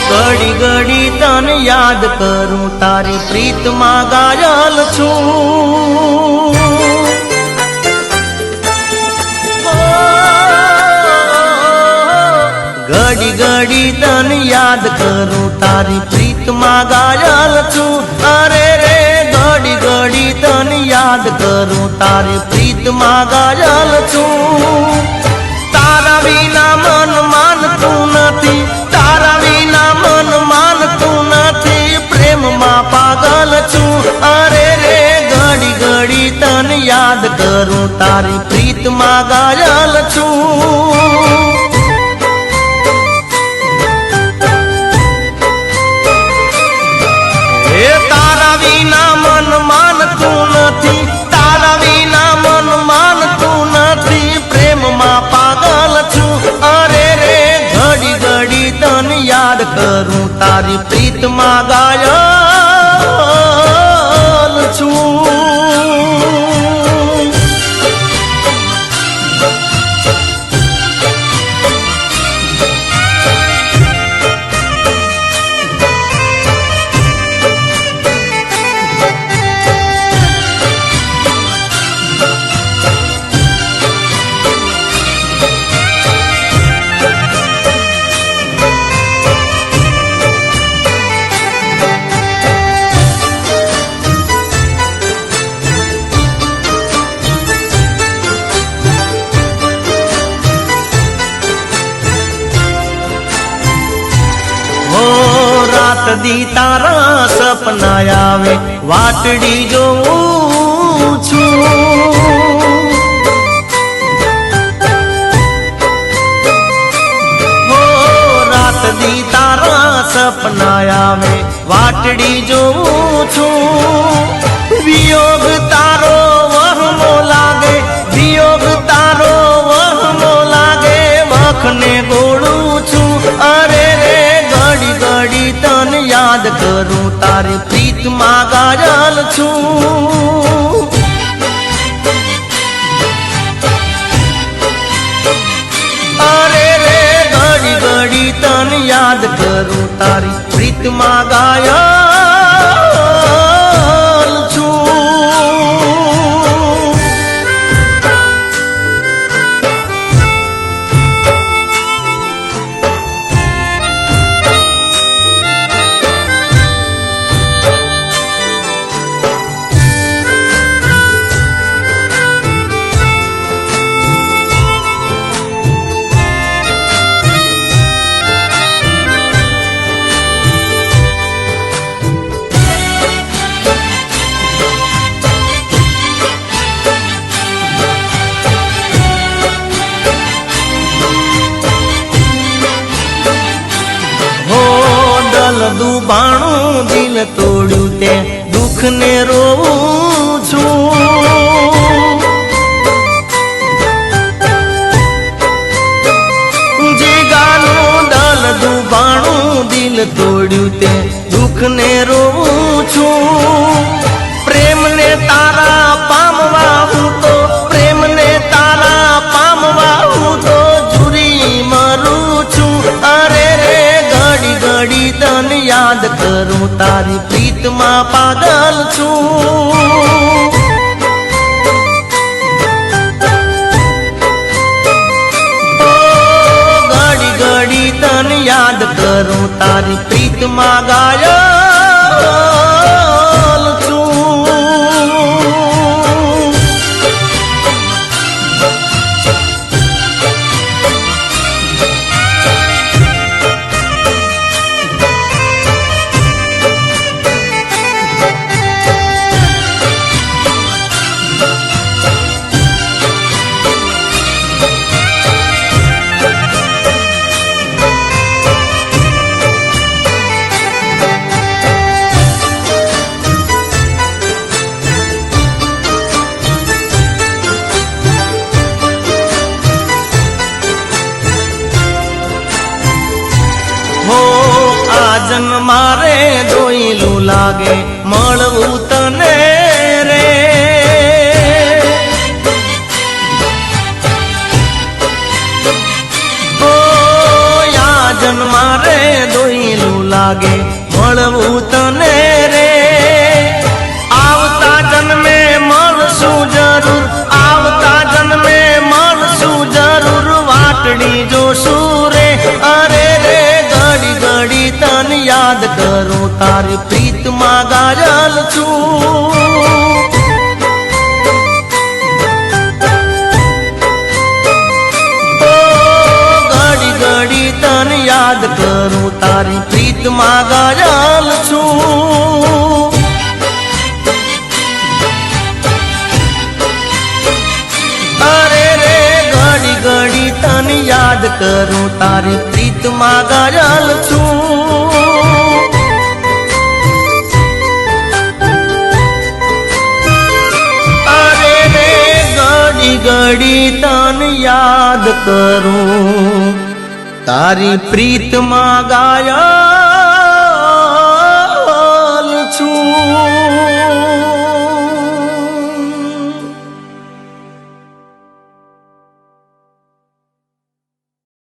ઘડી ઘડી તને યાદ કરું, તારી પ્રીતમાં ઘાયલ છું। ઘડી ઘડી તને યાદ કરું, તારી પ્રીતમાં ઘાયલ છું। અરે રે ઘડી ઘડી તને યાદ કરું, તારી પ્રીતમાં ઘાયલ છું। તારા વિના મન માનતું નથી, તારા વિના મન માનતું નથી, પ્રેમમાં પાગલ છું। અરે રે ઘડી ઘડી તને યાદ કરું, તારી પ્રીતમાં ઘાયલ છું। તારા વિના મન માનતું નથી, તારા વિના મન માનતું નથી, પ્રેમમાં પાગલ છું। અરે રે ઘડી ઘડી તને યાદ કરું, તારી પ્રીતમાં ઘાયલ છું। રાત દી તારા સપના આવે, વાટડી જોઉં છું। રાત દી તારા સપના આવે, વાટડી જોઉં છું। વિયોગ તારો વહમો લાગે, વિયોગ તારો વહમો લાગે, વખને ગોળું છું। અરે રે ઘડી ઘડી તને યાદ કરું, તારી પ્રીતમાં ઘાયલ છું। અરે રે ઘડી ઘડી તને યાદ કરું, તારી પ્રીતમાં ઘાયલ છું। દુબાણું દિલ તોડ્યું તે દુઃખ ને રોવું છું। જીગાનું દલ દુબાણું દિલ તોડ્યું તે દુઃખ ને રોવું છું। પ્રેમને તારા પામવા હું તો, પ્રેમને તારા પામવા હું તો જુરી મરું છું। અરે રે ઘડી ઘડી તને યાદ કરું, તારી પ્રીતમાં પાગલ છું। ઘડી ઘડી તને યાદ કરું, તારી પ્રીતમાં ઘાયલ છું। મારે દોઈલું લાગે મળવું તને રે, ઓ યાજન મારે દોઈલું લાગે મળવું તને રે આવતા જન્મે મળશું જરૂર આવતા જન્મે મળશું જરૂર વાટડી જોશું રે અરે રે ઘડી ઘડી તને યાદ કરું તારી પ્રીતમાં ગાયલ છું યાદ કરું તારી પ્રીતમાં ગાયલ છું અરે રે ઘડી ઘડી તને યાદ કરું તારી પ્રીતમાં ગાયલ છું અરે રે ઘડી ઘડી તને યાદ કરું તારી પ્રીતમાં ગાયલ છું